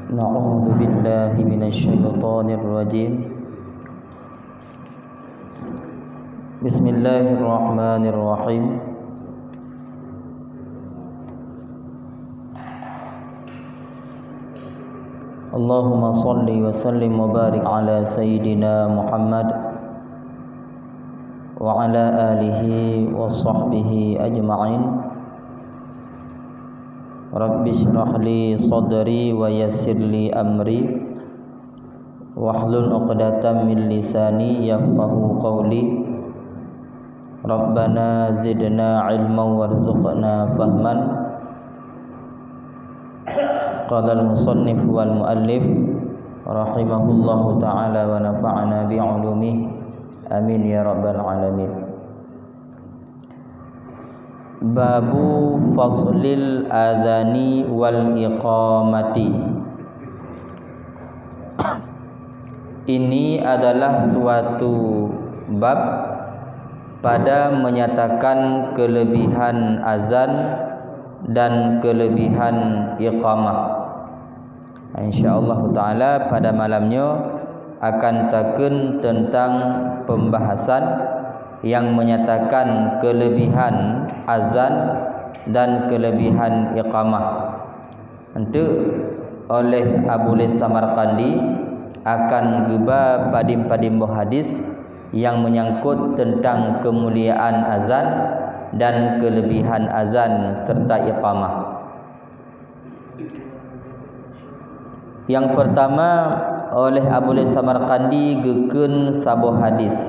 Na'udzu billahi minasyaitonir rajim. Bismillahirrahmanirrahim. Allahumma salli wa sallim wa barik ala sayyidina Muhammad wa ala alihi wa sahbihi ajma'in. Rabbi shrah li sadri wa yassir li amri wahlul 'uqdatam min lisani yafqahu qawli. Rabbana zidna ilman warzuqna fahman. Qala al-musannif wal muallif rahimahullahu ta'ala wa nafa'ana bi'ulumihi amin ya rabbal alamin. Babu faslil azani wal iqamati. Ini adalah suatu bab pada menyatakan kelebihan azan dan kelebihan iqamah. InsyaAllah ta'ala pada malamnya akan takun tentang pembahasan yang menyatakan kelebihan azan dan kelebihan iqamah. Itu oleh Abu Lis Samarqandi akan geba padim-padim hadis yang menyangkut tentang kemuliaan azan dan kelebihan azan serta iqamah. Yang pertama oleh Abu Lis Samarqandi geukeun sabuh hadis.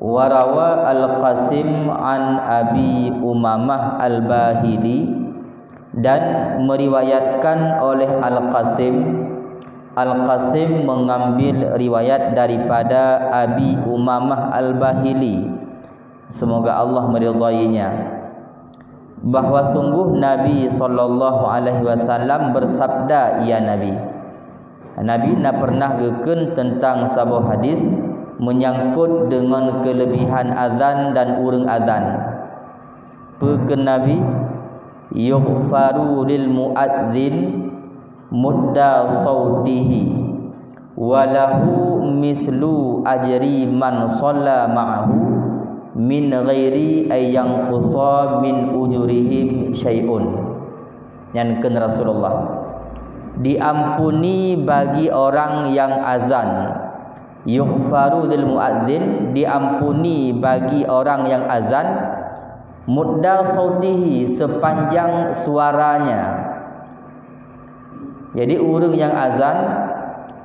Warawa Al-Qasim an Abi Umamah Al-Bahili, dan meriwayatkan oleh Al-Qasim. Al-Qasim mengambil riwayat daripada Abi Umamah Al-Bahili, semoga Allah meridainya, bahwa sungguh Nabi SAW bersabda, ya Nabi nak pernah geukeun tentang sabuh hadis menyangkut dengan kelebihan azan dan urang azan. Pekeun Nabi, yughfaru lil muadzin mudda sautihi walahu mislu ajri man shalla ma'ahu min ghairi ayyang qusa min ujurihim syai'un. Nyankeun Rasulullah, diampuni bagi orang yang azan. Yughfaru lil muadzin, diampuni bagi orang yang azan, mudda sautihi, sepanjang suaranya. Jadi urang yang azan,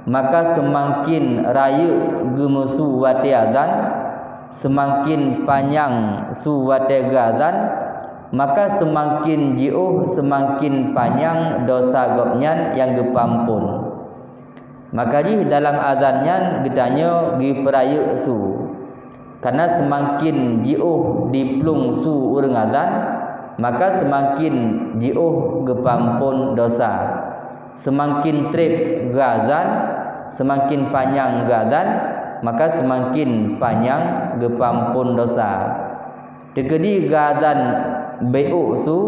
maka semakin raya gemusu wate azan, semakin panjang suwate azan, maka semakin jauh semakin panjang dosa gopnyan yang gepampun. Maka di dalam azannya gedanya giperaya su, karena semakin jauh diplung su urang azan, maka semakin jauh gepampun dosa. Semakin trip gazan, semakin panjang gazan, maka semakin panjang gepampun dosa. Tekedi gazan beu su,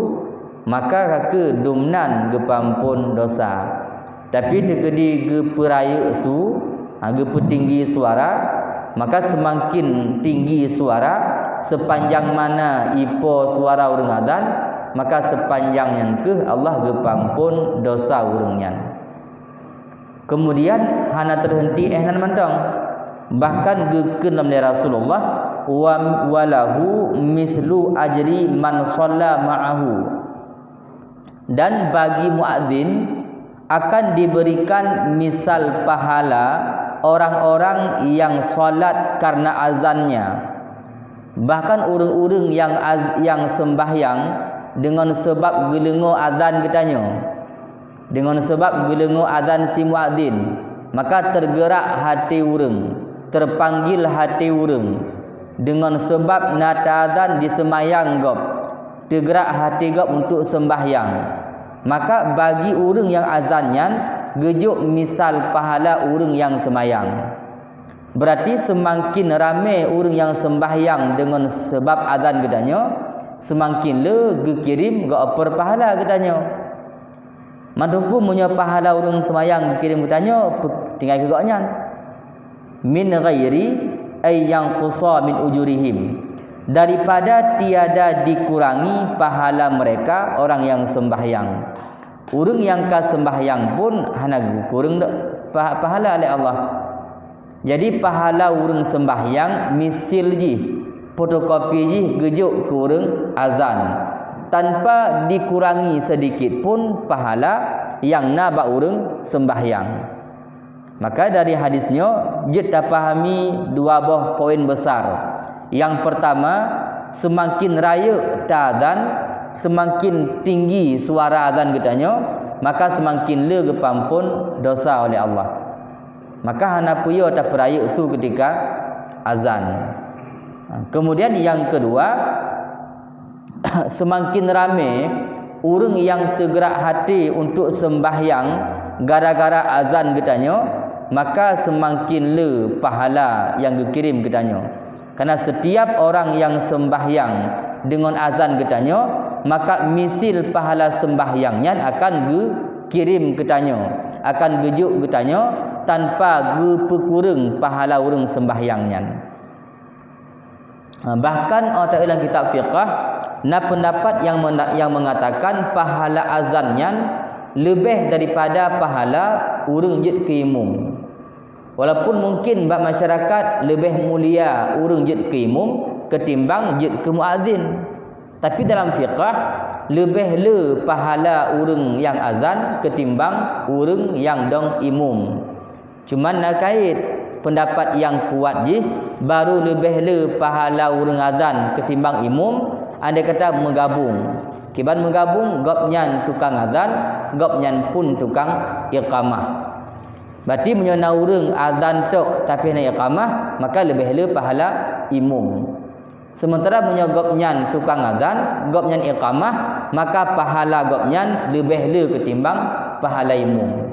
maka ke dumnan gepampun dosa. Tapi tekedi geperaya su, gepetinggi suara, maka semakin tinggi suara, sepanjang mana ipo suara urang azan, maka sepanjangnya ke Allah gepampun dosa urangnya. Kemudian hana terhenti nan mantong, bahkan geukeun lamne Rasulullah, walahu mislu ajri man shalla ma'ahu, dan bagi muadzin akan diberikan misal pahala orang-orang yang salat karena azannya. Bahkan urang-urang yang sembahyang dengan sebab gelengo azan katanya, dengan sebab gelengo azan si muadzin, maka tergerak hati urang, terpanggil hati urang. Dengan sebab nata azan disemayang gop, tergerak hati gop untuk sembahyang. Maka bagi urang yang azannya gejuk misal pahala urang yang semayang. Berarti semakin ramai orang yang sembahyang dengan sebab azan gedanya, semakin le gekirim ga per pahala gedanya. Manduku punya pahala urang semayang kirim bertanya tinggal gegaknya min ghairi ay yang qusa min ujurihim, daripada tiada dikurangi pahala mereka orang yang sembahyang. Urang yang ka sembahyang pun hana kurang pahala oleh Allah. Jadi pahala urang sembahyang misil ji fotokopi ji gejuk ke urang azan tanpa dikurangi sedikit pun pahala yang naba urang sembahyang. Maka dari hadisnya kita pahami dua buah poin besar. Yang pertama, semakin raya azan, semakin tinggi suara azan katanya, maka semakin le gepampun dosa oleh Allah. Maka hana puyo tak peraya su ketika azan. Kemudian yang kedua, semakin ramai orang yang tergerak hati untuk sembahyang gara-gara azan katanya, maka semakin le pahala yang dikirim katanya. Karena setiap orang yang sembahyang dengan azan katanya, maka misil pahala sembahyangnya akan dikirim katanya, akan gejuk katanya tanpa berkurang pahala orang sembahyangnya. Bahkan dalam kitab fiqh pendapat yang mengatakan pahala azannya lebih daripada pahala urang jid ke imam. Walaupun mungkin bab masyarakat lebih mulia urang jid ke imam ketimbang jid ke muazzin, tapi dalam fiqh lebih le pahala urang yang azan ketimbang urang yang dong imam. Cuman nak kait pendapat yang kuat je baru lebih le pahala urang azan ketimbang imam, anda kata menggabung. Kiban menggabung gopnyan tukang azan, gopnyan pun tukang iqamah. Berarti menyana urang azan tok tapi nak iqamah, maka lebih le pahala imam. Sementara punya gopnyan tukang azan, gopnyan iqamah, maka pahala gopnyan lebih le ketimbang pahala imam.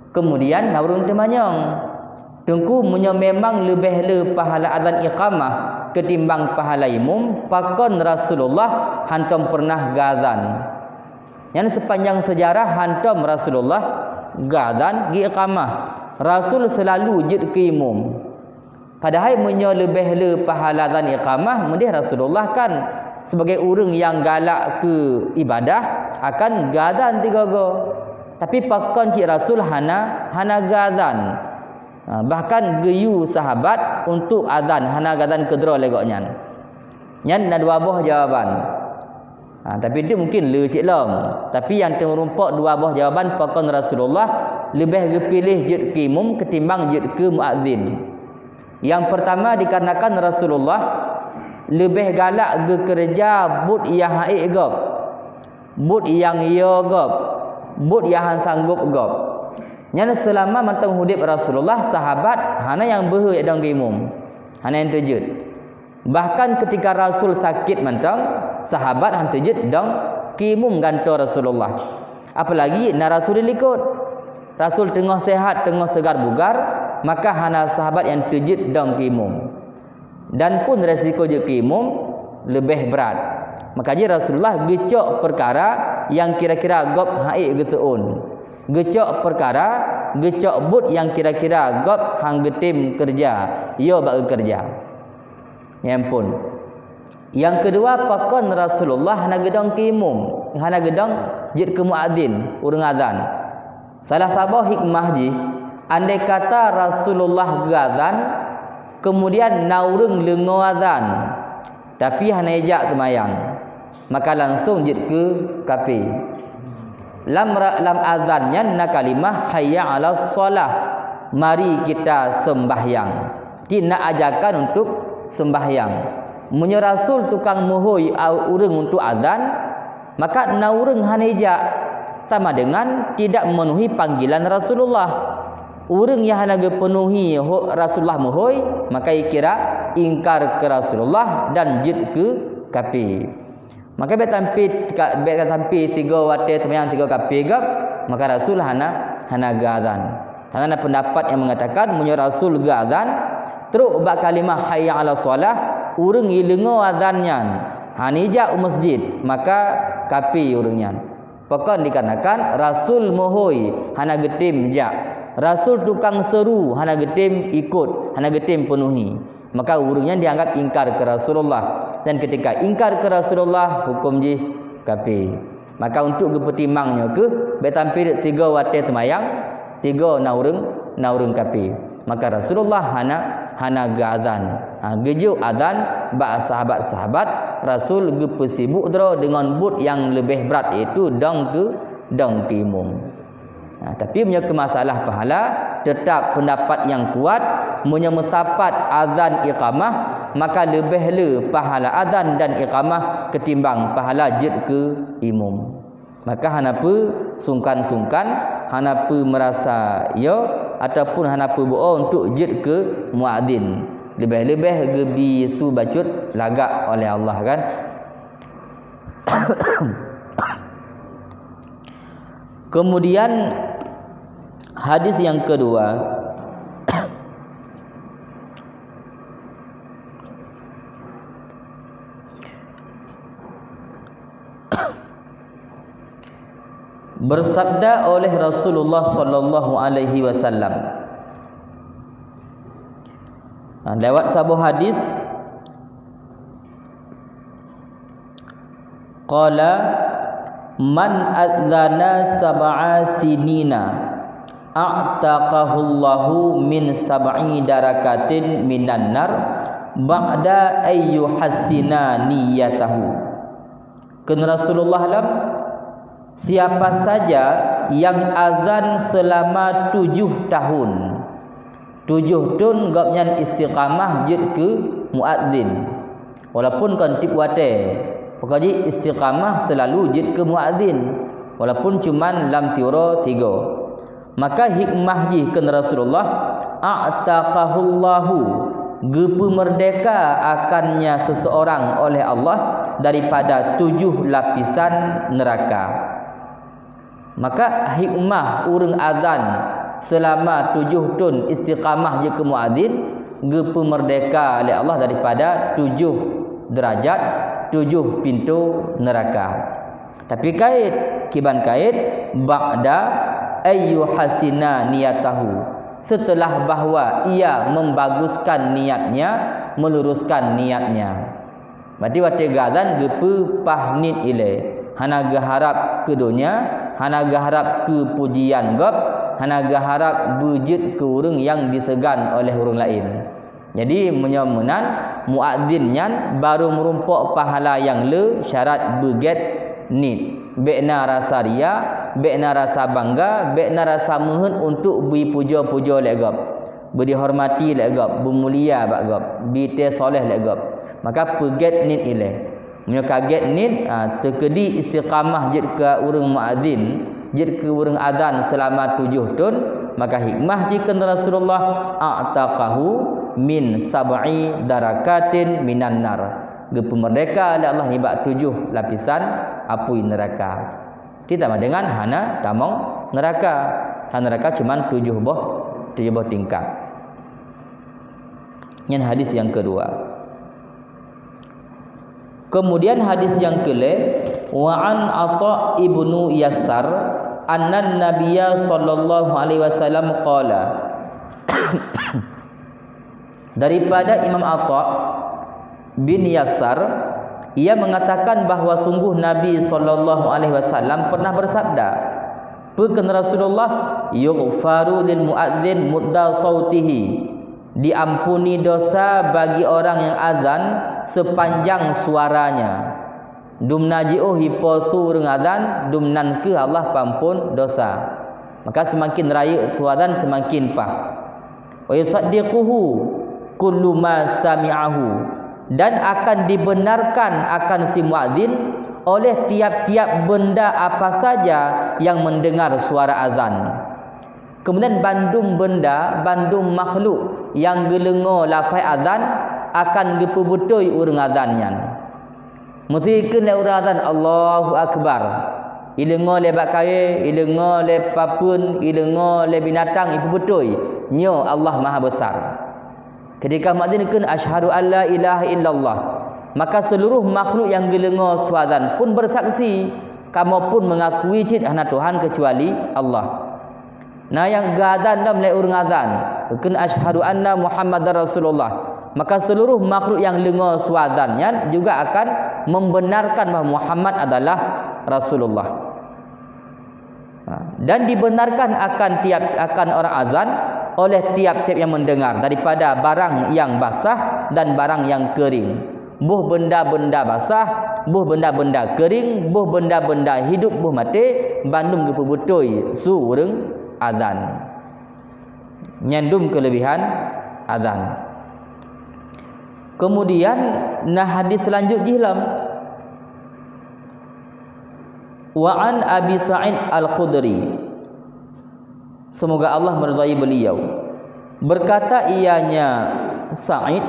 Kemudian urang temanyong tengku punya memang lebih le pahala azan iqamah ketimbang pahala imam, pakon Rasulullah hantam pernah gazan. Yang sepanjang sejarah hantam Rasulullah gazan gi iqamah. Rasul selalu jid ke imam. Padahal punya lebih le pahala azan iqamah, mendih Rasulullah kan sebagai orang yang galak ke ibadah akan gazan tiga go. Tapi pakon cik Rasul hana gazan. Bahkan geyu sahabat untuk azan hana azan kedra legoknya. Nyan ada dua buah jawapan. Tapi itu mungkin le cik long. Tapi yang terumpak dua buah jawapan pakon Rasulullah lebih dipilih jid ke imam ketimbang jid ke muazzin. Yang pertama dikarenakan Rasulullah lebih galak bekerja but yang haid gop, but yang yo gop, but yang sanggup gop. Yang selama mantang hudib Rasulullah, sahabat hana yang berhak dang imam, hana yang terjud. Bahkan ketika Rasul sakit mantang, sahabat han terjud dang imam ganto Rasulullah. Apalagi na Rasul likut. Rasul tengah sehat, tengah segar bugar, maka hana sahabat yang terjud dang imam. Dan pun resiko je imam lebih berat. Makanya Rasulullah gecok perkara yang kira-kira gop haid geteun. Gecok perkara, gecok but yang kira-kira gop hang getim kerja, yo bak kerja. Yang pun. Yang kedua pakon Rasulullah hana gedang ke imam, hana gedang jid ke muadzin, urang azan. Salah satu hikmah ji, andai kata Rasulullah gazan kemudian naurung lengo azan tapi hana ejak temayang, maka langsung jid ke kafe. Lam azannya na kalimah hayya 'alas shalah, mari kita sembahyang. Tidak ajakan untuk sembahyang. Munyo Rasul tukang mohoi urang untuk azan, maka naurung hanejak sama dengan tidak memenuhi panggilan Rasulullah. Urang yang hana penuhi Rasulullah mohoi, maka kira ingkar ke Rasulullah dan jid ke kafe. Maka bet tampi 3 wate temayang 3 kape gap, maka Rasul hana gazan. Karena ada pendapat yang mengatakan munyo Rasul gazan teruk bak kalimah hayya 'alas shalah, urang ilengo azannya hanija masjid, maka kape urangnya. Pokok dikarenakan Rasul mohoi hana getim jak. Rasul tukang seru hana getim ikut, hana getim penuhi. Maka urungnya dianggap ingkar ke Rasulullah. Dan ketika ingkar ke Rasulullah, hukum je kafir. Maka untuk gepetimangnya ke betampir 3 wate temayang, 3 naurung kafir. Maka Rasulullah hana gazan. Gejuk azan ba sahabat-sahabat Rasul gepesibuk dro dengan but yang lebih berat, iaitu dong ke imum. Tapi punya masalah pahala tetap pendapat yang kuat menyemesapat azan iqamah, maka lebih le pahala azan dan iqamah ketimbang pahala jid ke imum. Maka hanapa sungkan-sungkan, hanapa merasa ataupun hanapa bohong untuk jid ke muadzin. Lebih-lebih gebi su bacut lagak oleh Allah kan. Kemudian hadis yang kedua, bersabda oleh Rasulullah sallallahu alaihi wasallam. Lewat sebuah hadis, qala man adzana sab'a sinina a'taqahullahu min sab'i darakatin minan nar ba'da ayyu hasina niyatahu. Kan Rasulullah lam, siapa saja yang azan selama 7 tahun, 7 tahun gapnyan istiqamah jid ke muadzin, walaupun kan tip wate pokoknya istiqamah selalu jid ke muadzin walaupun cuman lam tiura 3, maka hikmah ji kan Rasulullah a'taqahullahu, gepe merdeka akannya seseorang oleh Allah daripada 7 lapisan neraka. Maka hikmah urang azan selama 7 tahun istiqamah je ke muadzin, gepe merdeka oleh Allah daripada 7 derajat, 7 pintu neraka. Tapi kait kiban kait ba'da ayyu hasina niyatahu, setelah bahawa ia membaguskan niatnya, meluruskan niatnya. Berarti wate gazan gepe pahnit ile, hana gaharap ke dunia, hana gaharap ke pujian gop, hana gaharap bujud ke urang yang disegan oleh urang lain. Jadi menyamunan muadzin nyan baru merumpok pahala yang le syarat beget nit, bekna rasa ria, bekna rasa bangga, bekna rasa mohon untuk beri puja-puja lek gop, beri hormati lek gop, bermulia bak gop, bite soleh lek gop. Maka peget nit ile. Munyo kaget nit terkedi istiqamah jid ke urang muadzin, jid ke urang azan selama 7 tahun, maka hikmah jika Rasulullah a'taqahu min sab'i darakatin minan nar, gepe merdeka oleh Allah nibak 7 lapisan api neraka. Ditambah dengan hana tamong neraka. Hana neraka cuma 7 buah tingkat. Yang hadis yang kedua. Kemudian hadis yang kele, wa an Atha ibnu Yasar anna Nabiyya sallallahu alaihi wasallam qala. Daripada Imam Atha bin Yasar, ia mengatakan bahawa sungguh Nabi sallallahu alaihi wasallam pernah bersabda, "Pekan Rasulullah, yughfaru lil muadzin mudda sautihi." Diampuni dosa bagi orang yang azan sepanjang suaranya. Dum naji'u hiposu reng azan, dum nan ke Allah pampun dosa. Maka semakin raya suaran semakin pah. Wa yusaddiquhu kullu ma sami'ahu, dan akan dibenarkan akan si muadzin oleh tiap-tiap benda apa saja yang mendengar suara azan. Kemudian bandung benda, bandung makhluk yang gelengo lafaz azan akan gepebutoi urang azannya. Mesti le urang azan Allahu akbar. Ilengo le bakaye, ilengo le papun, ilengo le binatang ipebutoi. Nyo Allah Maha Besar. Ketika muadzin kan asyhadu alla ilaha illallah, maka seluruh makhluk yang gelengo suazan pun bersaksi kamu pun mengakui cid hana Tuhan kecuali Allah. Nah yang gadan dah mulai urang azan, ken asyhadu anna Muhammadar Rasulullah, maka seluruh makhluk yang dengar suazannya juga akan membenarkan bahawa Muhammad adalah Rasulullah. Dan dibenarkan akan orang azan oleh tiap-tiap yang mendengar daripada barang yang basah dan barang yang kering. Buh benda-benda basah, buh benda-benda kering, buh benda-benda hidup, buh mati, bandum ke pebutoi su urang azan. Nyandum kelebihan azan. Kemudian nah hadis selanjutnya hilam. Wa an Abi Sa'id Al-Khudri, semoga Allah meridai beliau, berkata ianya Sa'id,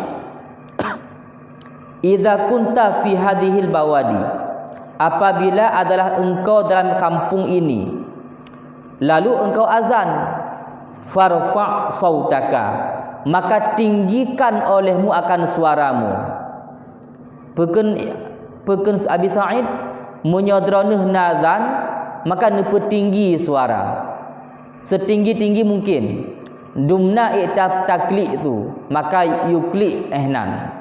idza kunta fi hadhil bawadi, apabila adalah engkau dalam kampung ini lalu engkau azan, farfa sautaka, maka tinggikan olehmu akan suaramu. Peken Abi Sa'id menyodroneh nazan, maka nepe tinggi suara setinggi-tinggi mungkin. Dumna i'tab takli itu, maka yukli ehnan.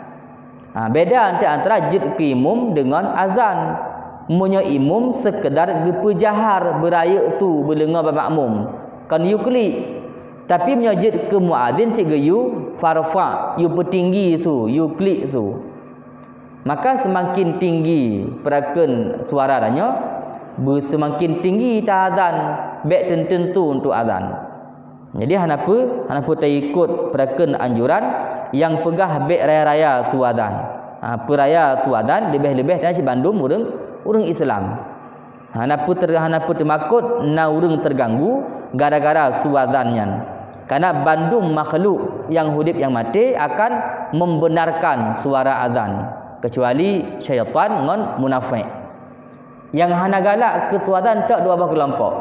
Beda antara jid qimum dengan azan. Munyo imum sekedar gepejahar beraya tu belengar bermakmum kan yukli, tapi munyo jid ke muadzin cik geyu farfa yu petinggi su yukli su, maka semakin tinggi perakan suara danyo semakin tinggi ta azan baik tentu untuk azan. Jadi hanapa tak ikut perakan anjuran yang pegah baik raya-raya tu azan. Peraya tu azan lebih-lebih dan si Bandung urang Islam. Hanapa termakut na urang terganggu gara-gara suazannya. Karena Bandung makhluk yang hidup yang mati akan membenarkan suara azan, kecuali syaitan dengan munafik. Yang hana galak ke azan tak dua bah kelompok.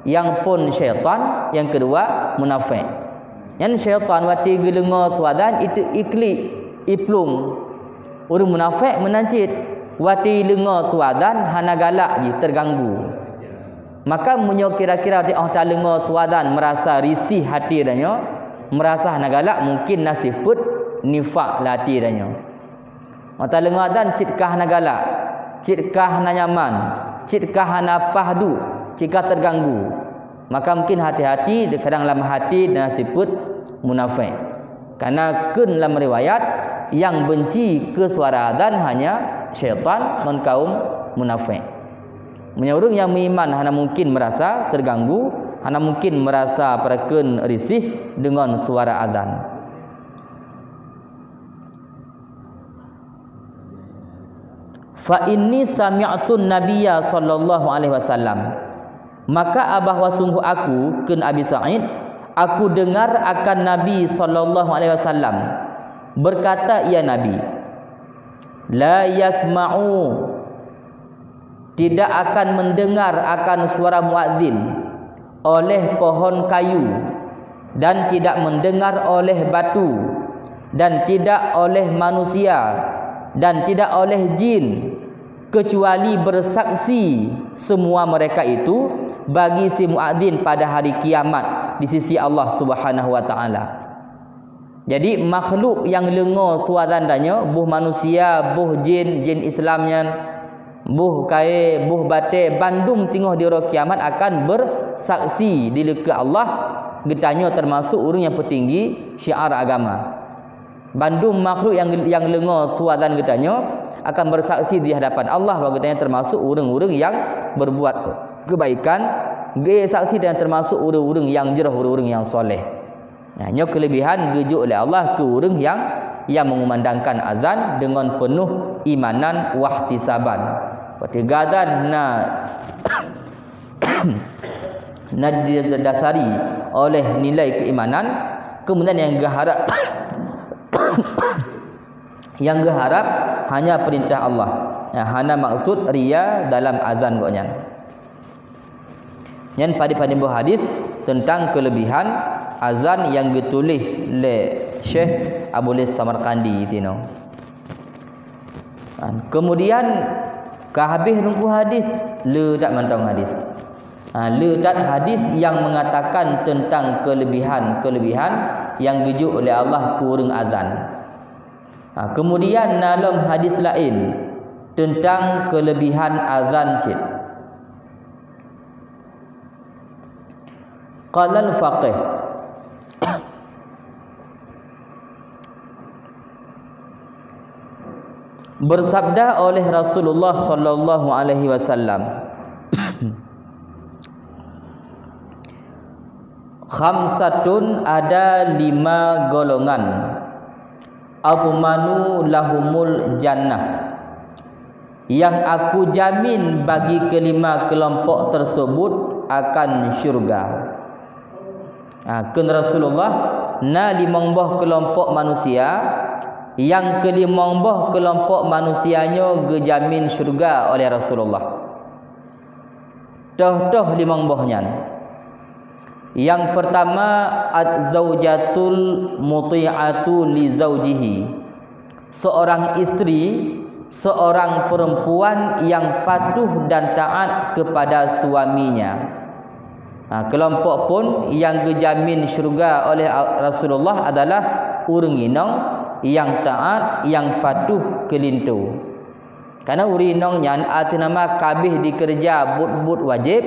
Yang pun syaitan, yang kedua munafik. Yang syaitan wati gelengar tu azan itu iklik iplung. Urang munafik menancit wati lengar tu azan hana galak je terganggu. Maka munyo kira-kira dia tak lengar tu azan merasa risih hati danyo, merasa hana galak, mungkin nasibut nifak hati danyo. Mata lengar azan citkah hana galak, citkah hana nyaman, citkah hana pahdu, citkah terganggu. Maka mungkin hati-hati kadang dalam hati dan nasibut munafik. Karena kun dalam riwayat yang benci ke suara azan hanya syaitan dan kaum munafik. Orang yang beriman hanya mungkin merasa terganggu, hanya mungkin merasa perakan risih dengan suara azan. Fa inni sami'tun nabiyya sallallahu alaihi wasallam, maka abah wasungguh aku kun Abi Sa'id, aku dengar akan Nabi sallallahu alaihi wasallam berkata, ia Nabi, la yasma'u, tidak akan mendengar akan suara muadzin oleh pohon kayu, dan tidak mendengar oleh batu, dan tidak oleh manusia, dan tidak oleh jin, kecuali bersaksi semua mereka itu bagi si muadzin pada hari kiamat di sisi Allah Subhanahu wa taala. Jadi makhluk yang lengar suara danyo, buh manusia, buh jin Islamnya, buh kai, buh bate, bandung tinggal di hari kiamat akan bersaksi di leka Allah, getanya termasuk orang yang petinggi syiar agama. Bandung makhluk yang lengar suara getanya akan bersaksi di hadapan Allah, bahawa getanya termasuk orang-orang yang berbuat kebaikan, bersaksi dan termasuk orang-orang yang jerah, orang-orang yang soleh. Hanya kelebihan gejuk oleh Allah ke orang yang mengumandangkan azan dengan penuh imanan wahtisaban. Seperti gadan na didasari oleh nilai keimanan, kemudian yang geharap yang geharap hanya perintah Allah. Hana maksud ria dalam azan koknya. Yang pada hadis tentang kelebihan azan yang ditulis oleh Syekh Abu Lis Samarkandi tino. Kemudian kehabis nunggu hadis le tak mantong hadis. Le tak hadis yang mengatakan tentang kelebihan-kelebihan yang dijuk oleh Allah kurang azan. Kemudian dalam hadis lain tentang kelebihan azan syed. Qala al-faqih bersabda oleh Rasulullah sallallahu alaihi wasallam, khamsatun, ada 5 golongan, admanu lahumul jannah, yang aku jamin bagi kelima kelompok tersebut akan syurga. Kun Rasulullah na 5 kelompok manusia, yang ke-5 kelompok manusianya gejamin syurga oleh Rasulullah. Toh 5 nya. Yang pertama, az-zaujatul muti'atu li zaujihi, seorang istri, seorang perempuan yang patuh dan taat kepada suaminya. Kelompok pun yang dijamin syurga oleh Rasulullah adalah urang inong yang taat, yang patuh kelintu. Karena urang inong nyan arti nama kabeh dikerja but wajib,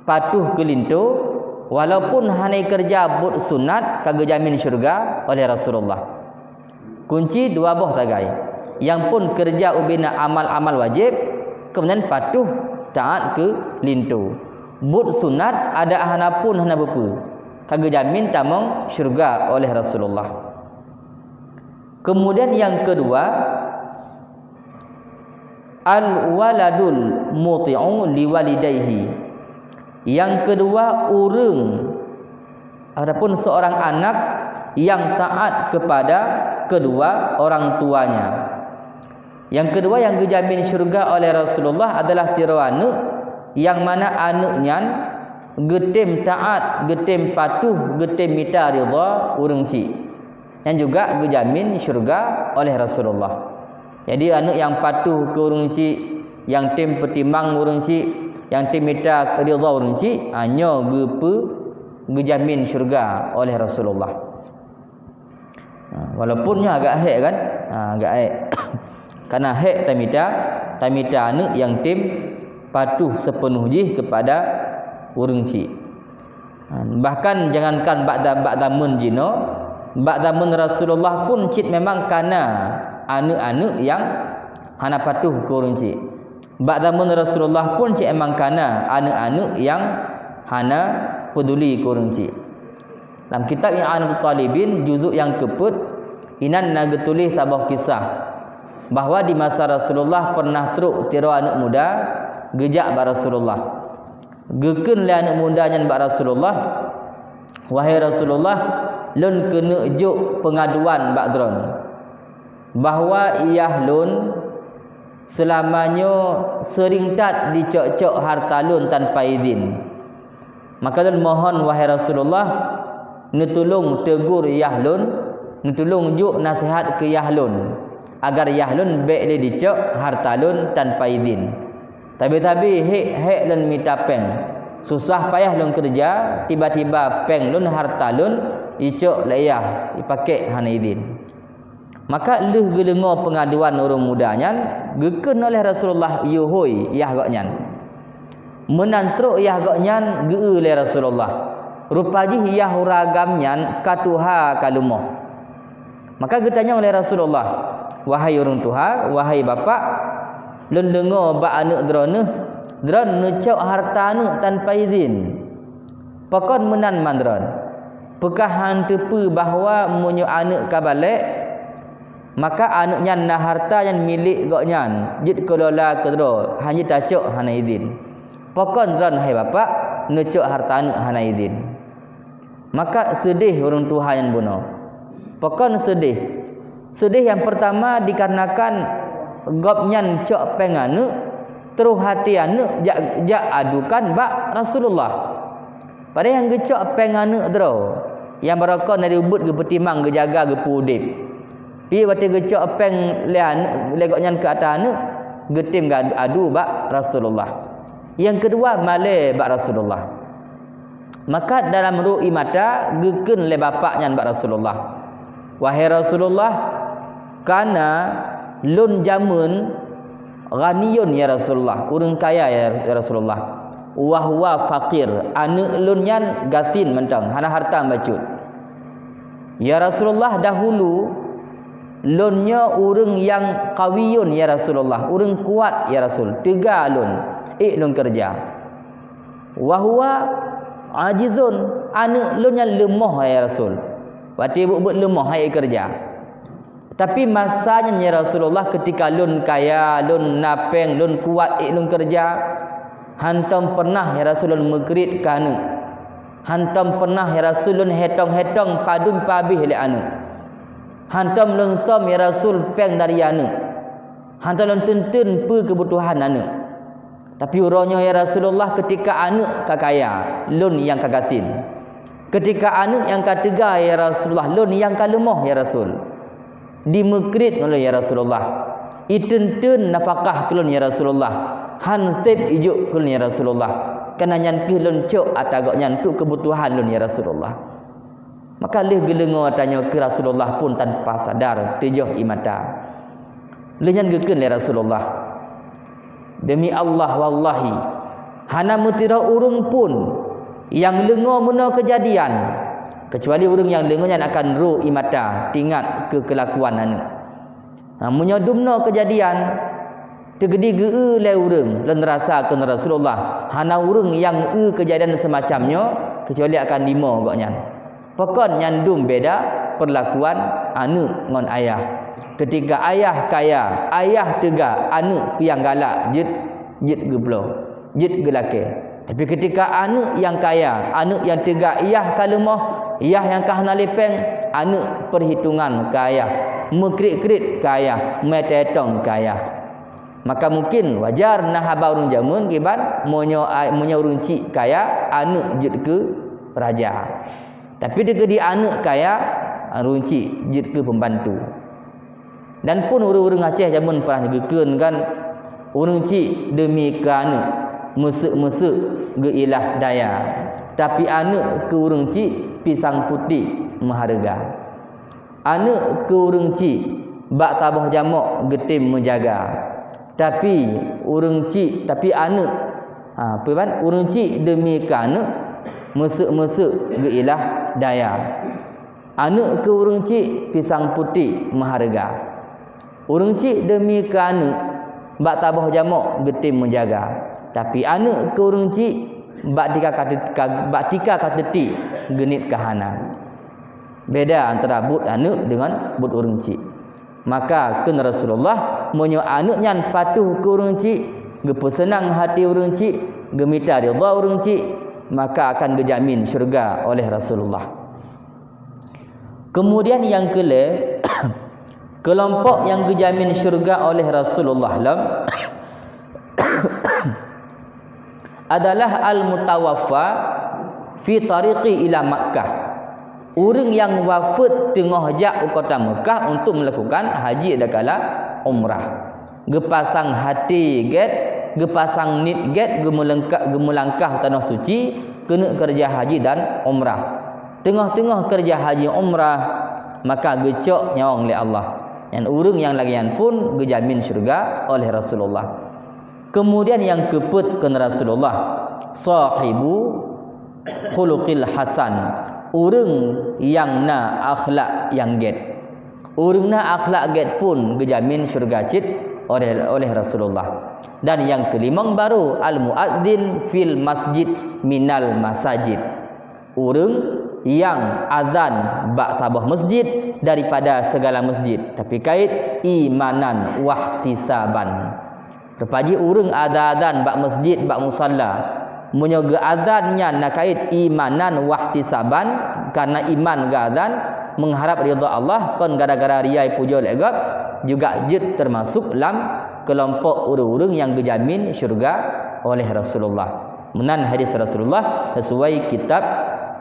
patuh kelintu, walaupun hanya kerja but sunat kagak jamin syurga oleh Rasulullah. Kunci 2 buah tagai. Yang pun kerja ubina amal-amal wajib, kemudian patuh taat ke lintu. But sunat ada hana pun hana bepu, kagak jamin tamong syurga oleh Rasulullah. Kemudian yang kedua, al-waladul muti'u liwalidayhi. Yang kedua, urang adapun seorang anak yang taat kepada kedua orang tuanya. Yang kedua yang dijamin syurga oleh Rasulullah adalah sirawana, yang mana anaknya getem taat, getem patuh, getem minta ridha urang cik, yang juga dijamin syurga oleh Rasulullah. Jadi anak yang patuh ke urang cik, yang tem pertimbang urang cik, yang tim minta ridha urang cik, hanya gejamin syurga oleh Rasulullah. Walaupunnya agak hek kan, agak hek. Karena hek tamita anak yang tim patuh sepenuh jih kepada urang cik. Bahkan jangankan ba'da mun jino, ba'da mun Rasulullah pun cik memang kana anak-anak yang hana patuh ke urang cik. Ba'da mun Rasulullah pun cik memang kana anak-anak yang hana peduli ke urang cik. Dalam kitab I'anatul Talibin juzuk yang ke-4 inan naga tulis tabah kisah bahawa di masa Rasulullah pernah teruk tira anak muda gejak ba Rasulullah. Gekeun le anak muda nyan ba Rasulullah, wahai Rasulullah, lun kena juk pengaduan ba dron bahawa iyah lun selamanya sering tat dicok-cok harta lun tanpa izin. Maka lun mohon wahai Rasulullah, netulung tegur iyah lun, netulung juk nasihat ke iyah lun agar iyah lun baik le dicok harta lun tanpa izin. Tapi hek lun minta peng, susah payah lun kerja, tiba-tiba peng lun harta lun icok la iyah dipakai hana izin. Maka leuh gelengo pengaduan orang muda nyan gekeun oleh Rasulullah, yuhoi iyah gok nyan. Menantruk iyah gok nyan geu oleh Rasulullah. Rupaji iyah uragam nyan katuha kalumoh. Maka getanya oleh Rasulullah, wahai orang tuha, wahai bapa, lun dengar ba anak drone necok harta anak tanpa izin. Pokon menan mandron. Pekahan tepu bahawa munyo anak ka balik, maka anaknya na harta yang milik gok nyan jid kelola kedro hanya tacok hana izin. Pokon dron hai bapa necok harta anak hana izin. Maka sedih orang tua yang bunuh. Pokon sedih. Sedih yang pertama dikarenakan gopnyan cok penganu terus hati anu jak adukan bak Rasulullah. Pada yang gecok penganu dro yang barokah dari ubud ge petimang ge jaga ge pudip. Pi wate gecok peng le gopnyan ke atas anu getim adu bak Rasulullah. Yang kedua malai bak Rasulullah. Maka dalam ru'i mata geken le bapaknya bak Rasulullah. Wahai Rasulullah, kana lun jamun ghaniyun ya Rasulullah, urang kaya ya Rasulullah. Wa huwa faqir, anak lun nyan gasin mentang, hana harta bacut. Ya Rasulullah, dahulu lunnya urang yang qawiyun ya Rasulullah, urang kuat ya Rasul. 3 lun, lun kerja. Wa huwa ajizun, anak lun yang lemah ya Rasul. Waktu buat lemah hai kerja. Tapi masanya ya Rasulullah ketika lun kaya, lun napeng, lun kuat, lun kerja, hantam pernah ya Rasulullah megrit ke anak. Hantam pernah ya Rasulullah hetong-hetong padun pabih le anak. Hantam lun som ya Rasul peng dari anak. Hantam lun tentun pe kebutuhan anak. Tapi urangnya ya Rasulullah ketika anak kakaya, lun yang kagasin. Ketika anak yang ketiga ya Rasulullah, lun yang kalemah ya Rasul. Dimekrit oleh ya Rasulullah. Itentun nafkah kelun ya Rasulullah. Hansip ijuk kelun ya Rasulullah. Kena nyan ke lun cok atagak nyan tu kebutuhan lun ya Rasulullah. Maka leh gelengo tanya ke Rasulullah pun tanpa sadar tujuh imata. Leh nyan geken ya Rasulullah. Demi Allah wallahi, hana mutira urung pun yang lengo mena kejadian, kecuali urang yang lengonya akan ru imata tingat ke kelakuan anak. Munyo dumna kejadian tegedi geu le urang lan rasa ke Rasulullah, hana urang yang kejadian semacamnya kecuali akan lima goknya. Pokon nyan dum beda perlakuan anak ngon ayah. Ketika ayah kaya, ayah tega, anak piang galak, jit geblo, jit gelake. Tapi ketika anak yang kaya, anak yang tegak, iyah kalemah, iyah yang kahna lepeng, anak perhitungan kaya, mekrit-krit kaya, metetong kaya. Maka mungkin wajar nah haba urang jamun kiban monyo urang cik kaya, anak jit ke raja. Tapi di anak kaya, urang cik jit ke pembantu. Dan pun urang Aceh jamun pernah gekeun kan, urang cik demi ke anak mesek-mesek geilah daya, tapi anak ke urang cik pisang putih mengharga. Anak ke urang cik bak tabah jamak getim menjaga, tapi urang cik, tapi anak apa ban urang cik demi ke anak mesek-mesek geilah daya. Anak ke urang cik pisang putih mengharga. Urang cik demi ke anak bak tabah jamak getim menjaga, tapi anak ke urang cik bak tika kateti genit kahana. Beda antara but anak dengan but urang cik. Maka keun Rasulullah monyo anak nyan patuh ke urang cik, gepesenang hati urang cik, gemita ridha urang cik, maka akan dijamin syurga oleh Rasulullah. Kemudian yang kele kelompok yang dijamin syurga oleh Rasulullah adalah al-mutawaffa fi tariqi ila Makkah. Orang yang wafat tengah jak ke kota Mekah untuk melakukan haji dakala umrah. Gepasang hati get, gepasang nit get, gemulangkah tanah suci, kena kerja haji dan umrah. Tengah-tengah kerja haji umrah, maka gecok nyawang oleh Allah. Yang urang yang lagian pun dijamin syurga oleh Rasulullah. Kemudian yang keput ke Rasulullah, sahibu khuluqil hasan, urang yang na akhlak yang get. Urang na akhlak get pun dijamin syurga cit oleh Rasulullah. Dan yang kelimang baru al muadzin fil masjid minal masajid. Urang yang azan bak sabah masjid daripada segala masjid, tapi kait imanan wahtisaban. Repaji urang azan bak masjid bak musalla, munyo ge azannya nak kait imanan wahtisaban, karena iman ge azan mengharap ridha Allah, kon gara-gara riai puja legap juga jid termasuk dalam kelompok urang-urang yang dijamin syurga oleh Rasulullah. Menan hadis Rasulullah sesuai kitab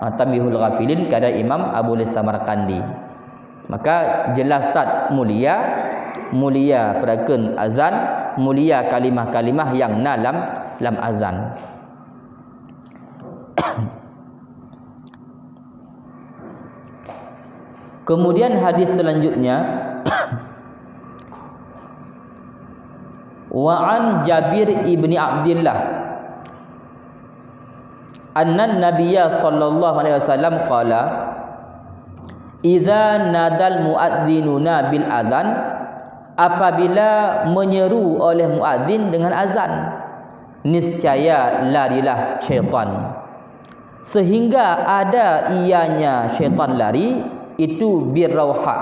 Tambihul Ghafilin kada Imam Abu Lis Samarkandi. Maka jelas tak mulia perakeun azan mulia kalimah-kalimah yang dalam azan. Kemudian hadis selanjutnya wa an Jabir ibni Abdullah anna nabiyya sallallahu alaihi wasallam qala idza nadal muadzinuna bil adzan, apabila menyeru oleh muadzin dengan azan, niscaya larilah syaitan, sehingga ada ianya syaitan lari, itu birrauha.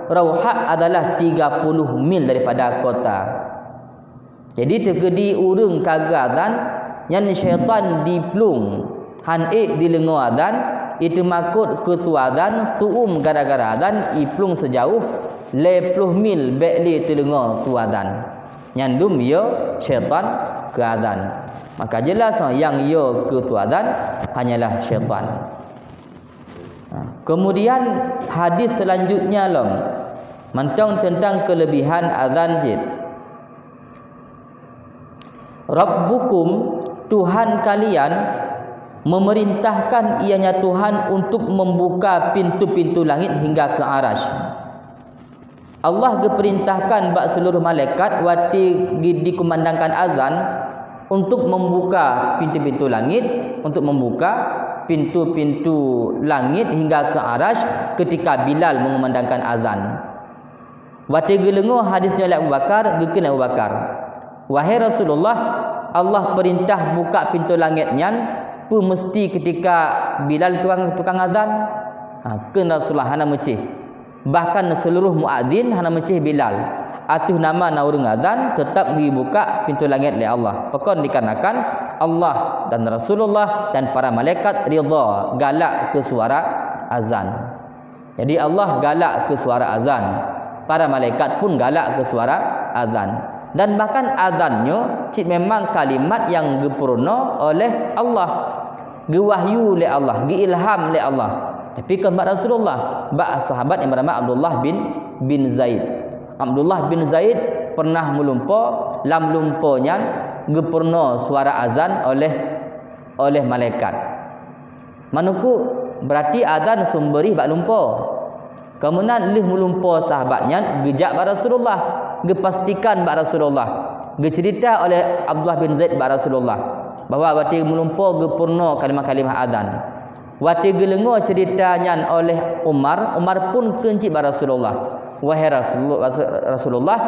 Rauha adalah 30 mil daripada kota. Jadi tergedi urang kaga azan yang syaitan diplung hanik di lengo azan, itu makut ketua azan suum gara-gara azan iplung sejauh 20 mil bekli telenga tu azan. Nyandum yo syaitan ke azan. Maka jelas yang yo ke tu azan hanyalah syaitan. Kemudian hadis selanjutnya mentang tentang kelebihan azan jid. Rabbukum, Tuhan kalian, memerintahkan ianya Tuhan untuk membuka pintu-pintu langit hingga ke arasy. Allah geperintahkan bak seluruh malaikat wati dikumandangkan azan untuk membuka pintu-pintu langit, untuk membuka pintu-pintu langit hingga ke arasy ketika Bilal mengumandangkan azan. Wati gelengo hadisnya Abu Bakar, gekeun Abu Bakar, wahai Rasulullah, Allah perintah buka pintu langit nyan pu mesti ketika Bilal tukang azan. Keun Rasulullah hana mecih. Bahkan seluruh muadzin hana mecih Bilal. Atuh nama na urang azan tetap dibuka pintu langit oleh Allah. Pekon dikarenakan Allah dan Rasulullah dan para malaikat ridha galak ke suara azan. Jadi Allah galak ke suara azan, para malaikat pun galak ke suara azan. Dan bahkan azannya cik memang kalimat yang gepurna oleh Allah, gewahyu oleh Allah, giilham oleh Allah. Tapi kan Rasulullah, bak sahabat yang bernama Abdullah bin Zaid. Abdullah bin Zaid pernah melumpuh, lam lumpuhnya gepurna suara azan oleh malaikat. Manuku berarti azan sumberi bak lumpuh. Kemudian lih melumpuh sahabatnya gejak bak Rasulullah, gepastikan bak Rasulullah, gecerita oleh Abdullah bin Zaid bak Rasulullah bahwa wati melumpuh gepurna kalimah-kalimah azan. Wati gelengo ceritanya oleh Umar pun kencik bak Rasulullah. Wahai Rasulullah,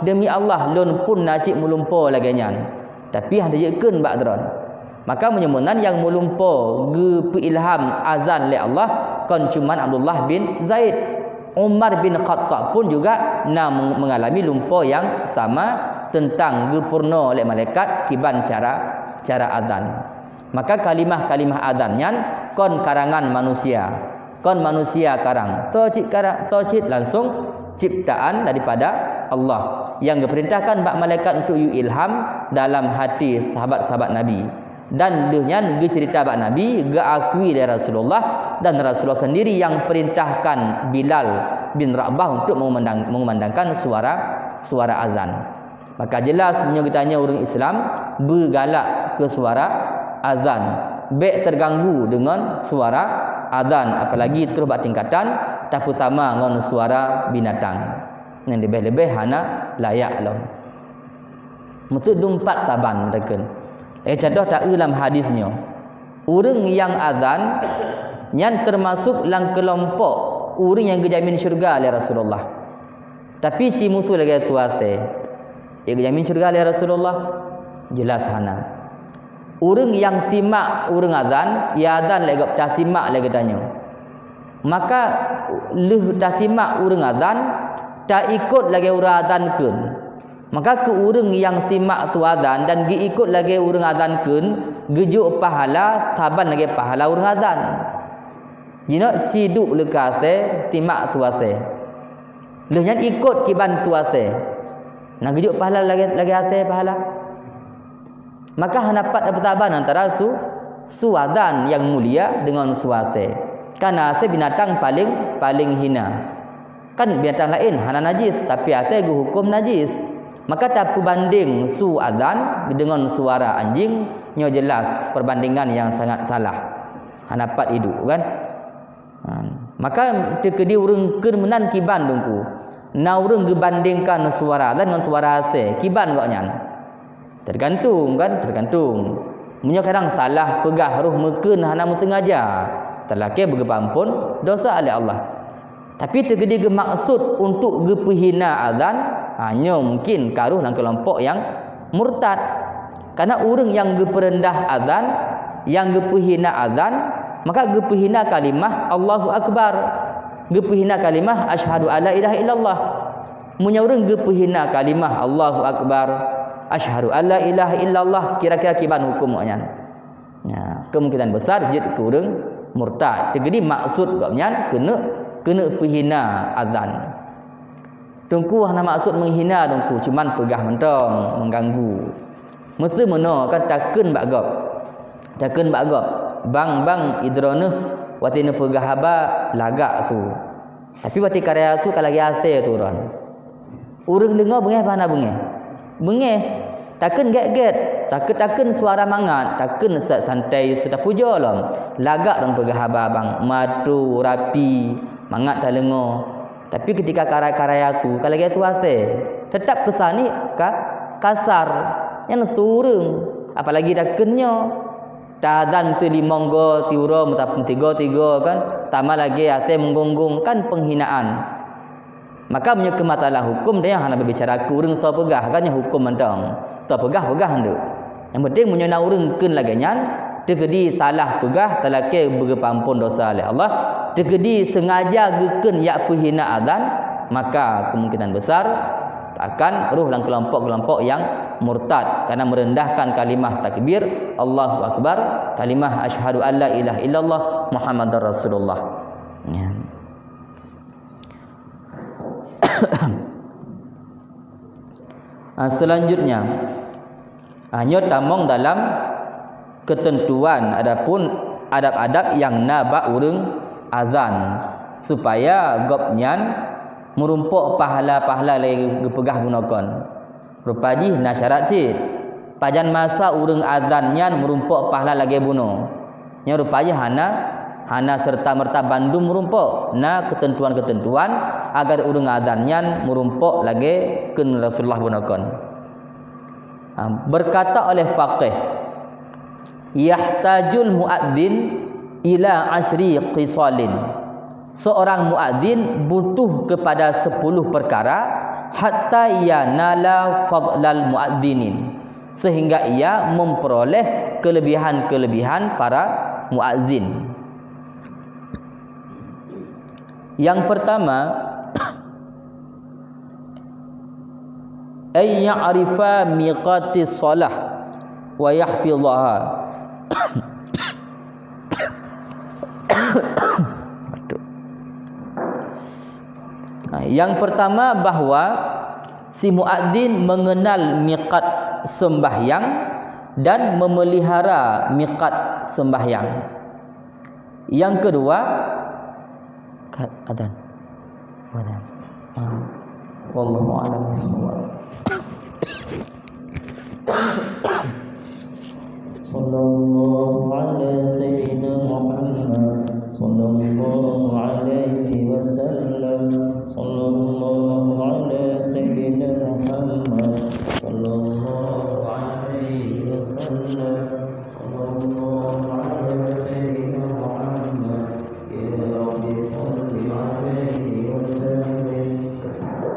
demi Allah lun pun nacik melumpuh lagi nyan. Tapi hanya jekeun bak dron. Maka menyemunan yang melumpuh ge ilham azan oleh Allah kan cuman Abdullah bin Zaid. Umar bin Khattab pun juga mengalami lumpuh yang sama tentang gepurna oleh malaikat kiban cara azan. Maka kalimah-kalimah azan nyan kon karangan manusia. Kon manusia karang. So cip langsung ciptaan daripada Allah yang diperintahkan bak malaikat untuk ilham dalam hati sahabat-sahabat Nabi. Dan dehnya cerita bak Nabi geakui dari Rasulullah, dan Rasulullah sendiri yang perintahkan Bilal bin Rabah untuk mengumandangkan suara azan. Maka jelas menyebutnya orang Islam bergalak ke suara azan, baik terganggu dengan suara azan, apalagi terus bak tingkatan tak utama ngon suara binatang yang lebih-lebih hana layak lah. Mutu dumpat taban mereka. Contoh tak dalam hadisnya, orang yang azan yang termasuk dalam kelompok orang yang dijamin syurga oleh Rasulullah. Tapi ci musuh lagi tuase, yang dijamin syurga oleh Rasulullah jelas hana. Orang yang simak orang azan, ya azan lagi tak simak lagi tanya. Maka leh dah simak urang azan, tak ikut lagi urang azan kun. Maka ke urang yang simak tu azan dan gi ikut lagi urang azan kun, gejuk pahala, saban lagi pahala urang azan. Jino ciduk lekase simak tu ase. Lehnya ikut kiban tu ase. Nak gejuk pahala lagi ase pahala. Maka hanapat apa-apa antara su azan yang mulia dengan suase. Karena ase binatang paling hina. Kan binatang lain hana najis, tapi ase hukum najis. Maka tak berbanding su azan dengan suara anjing, nyo jelas perbandingan yang sangat salah. Hanapat hidup kan. Maka tekedi urang keun menan kiban dongku. Na urang gebandingkan suara azan dengan suara ase, kiban kok nyan. Tergantung kan, tergantung. Munyo kadang salah pegah roh mekeun hana sengaja. Terlake bergepampun dosa oleh Allah. Tapi tergedi maksud untuk gepehina azan, hanya mungkin karuh dalam kelompok yang murtad. Karena orang yang geperendah azan, yang gepehina azan, maka gepehina kalimah Allahu Akbar, gepehina kalimah asyhadu alla ilaha illallah. Munnya orang gepehina kalimah Allahu Akbar, asyhadu alla ilaha illallah, kira-kira kiban hukumnya. Ya, kemungkinan besar jid ke orang murtad. Jadi maksud gapnya kena penghina azan. Tungku hana maksud menghina tungku, cuman pegah mentong, mengganggu. Mesti meno kan takun bak gap. Takun bak gap. Bang idrone watina pegah haba lagak tu. Tapi wati karya tu kalau lagi ate tu ron. Urang dengar bengeh mana bengeh? Bengeh. Takkan get-get, takkan suara mangat, takkan santai sudah puja lah. Lagak dong pegah abang, madu, rapi, mangat dah lengo. Tapi ketika karya-karya tu, kalau lagi tu ase, tetap kesan ni kasar, yang surung. Apalagi takkannya, tadan tu di monggo, tiura, mutapun tiga kan, tambah lagi ase menggonggong kan penghinaan. Maka punya kematalah hukum dia hana berbicara kurang so pegah kan yang hukum mentang. Tak pegah-pegah hendak. Yang penting menyona urang keun lagi nyan, tegedi salah pegah telake bergepampun dosa oleh Allah, tegedi sengaja gekeun yak penghina azan, maka kemungkinan besar akan ruh dalam kelompok-kelompok yang murtad karena merendahkan kalimah takbir Allahu Akbar, kalimah asyhadu alla ilaha illallah Muhammadar Rasulullah. Ya. Selanjutnya hanya tamong dalam ketentuan adapun adab-adab yang nabak urang azan supaya gopnyan merumpuk pahala-pahala lagi gepegah gunakan. Rupaji na syarat cid. Pajan masa urang azan nyan merumpuk pahala lagi bunuh. Nya rupaji hana serta merta bandum merumpuk. Na ketentuan-ketentuan agar urang azan nyan merumpuk lagi keun Rasulullah gunakan. Berkata oleh faqih, yahtajul muadzin ila asyri qisalin. Seorang muadzin butuh kepada 10 perkara hatta yanala fadlal muadzinin, sehingga ia memperoleh kelebihan-kelebihan para muadzin. Yang pertama, ay ya'rifa miqatis shalah wa yahfizaha. Yang pertama bahwa si muadzin mengenal miqat sembahyang dan memelihara miqat sembahyang. Yang kedua, adzan. Wallahu a'lam bissawab. Sallallahu ala sayyidina Muhammad sallallahu alaihi wasallam. Sallallahu ala sayyidina Muhammad sallallahu alaihi wasallam.